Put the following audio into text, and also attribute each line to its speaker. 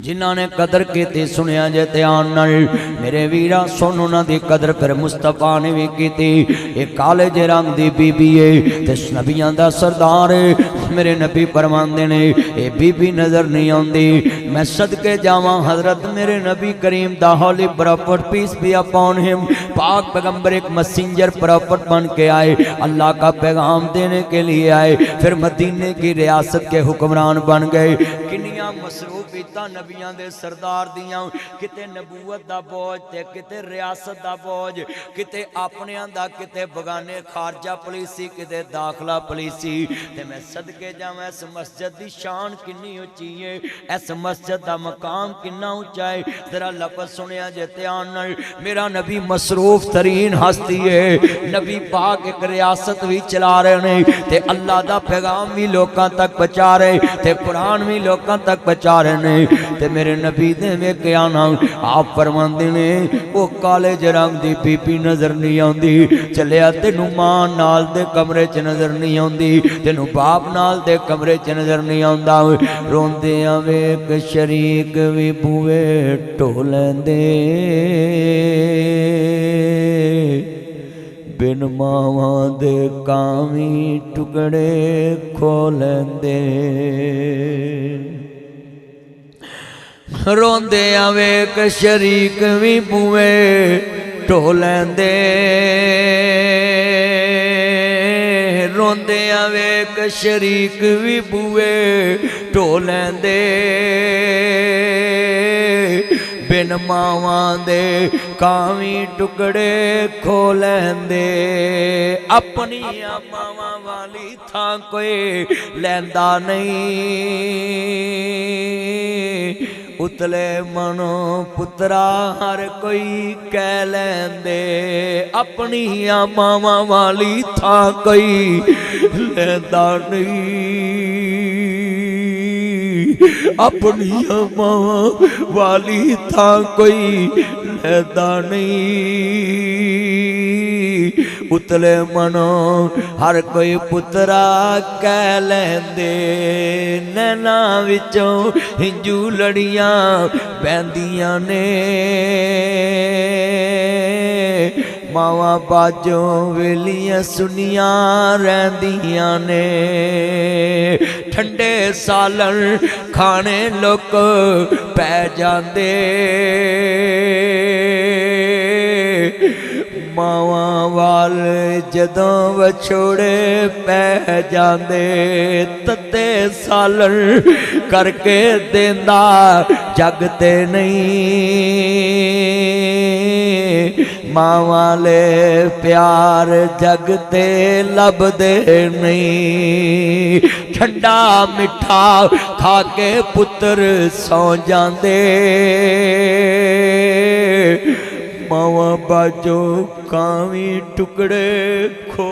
Speaker 1: जिन्हों ने कदर की सुनिया जे ध्यान नाल मेरे वीरा सुन उन्हां दी कदर फिर मुस्तफा ने भी की। एक काले जे रंग दी बीबी है ते नबियां दा सरदार है। मेरे नबी फरमांदे ने ये बीबी नजर नहीं आती। मैं सदके जावां हजरत मेरे नबी करीम दा holy prophet peace be upon him पाक पैगंबर एक मैसेंजर प्रॉफिट बन के आए, अल्लाह का पैगाम देने के लिए आए। फिर मदीने की रियासत के हुक्मरान बन गए। किन्नियां मसरूफियतां नबियां दे सरदार दियां, किते नबूवत दा बोझ ते किते रियासत दा बोझ, किते अपनियां दा किते बगाने खारजा पुलिसी किते दाखला पुलिसी। ते मैं सदके जावां इस मस्जिद दी शान किन्नी उच्ची है, इस मस्जिद दा मकाम किन्ना ऊंचा है। जरा लफ्ज़ सुनिया जे ध्यान नाल। मेरा नबी मसरूफ तरीन हस्ती है। नबी पाक एक रियासत भी चला रहे ने ते अल्लाह दा पैगाम भी लोकां तक पहुंचा रहे ते कुरान भी लोकां तक पहुंचा रहे ने। ते मेरे नबी दे वेख्या ना आप फरमांदे ने वो काले ज रंग दी बीबी नजर नहीं आती। चलिया तेनू मां नाल दे कमरे च नजर नहीं आती, तेनू बाप नाल दे कमरे च नजर नहीं आता। रोंदे वेख शरीक भी बूए ढोलैंदे, बिन मावां दे कावी टुकड़े खोलैंदे। रोंदे वेख शरीक भी बूए ढोलैंदे, रोंदे वेख शरीक भी बूए ढोलैंदे, बिन मावां दे कावी टुकड़े खोलैंदे। अपनी मावां वाली थां कोई लैंदा नहीं, उतले मनो पुत्रा हर कोई कह लैंदे। अपनी मावां वाली थां कोई लैंदा नहीं, अपनी मावां वाली थां कोई लैंदा नहीं। उतले मनो हर कोई पुत्रा कह लैंदे। नैना विचों हिंजू लड़ियां बहंदियां ने, मावां बाजों वेलियां सुनियां रहिंदियां ने। ठंडे सालन खाने लोक पै जांदे, मावां वाल जदों वछोड़े पै जांदे। तत्ते सालन करके देंदा जग ते नहीं, मां वाले प्यार जग ते लभदे नहीं। ठंडा मिठा खा के पुत्र सौ जांदे, मावां बाजों कावी टुकड़े खो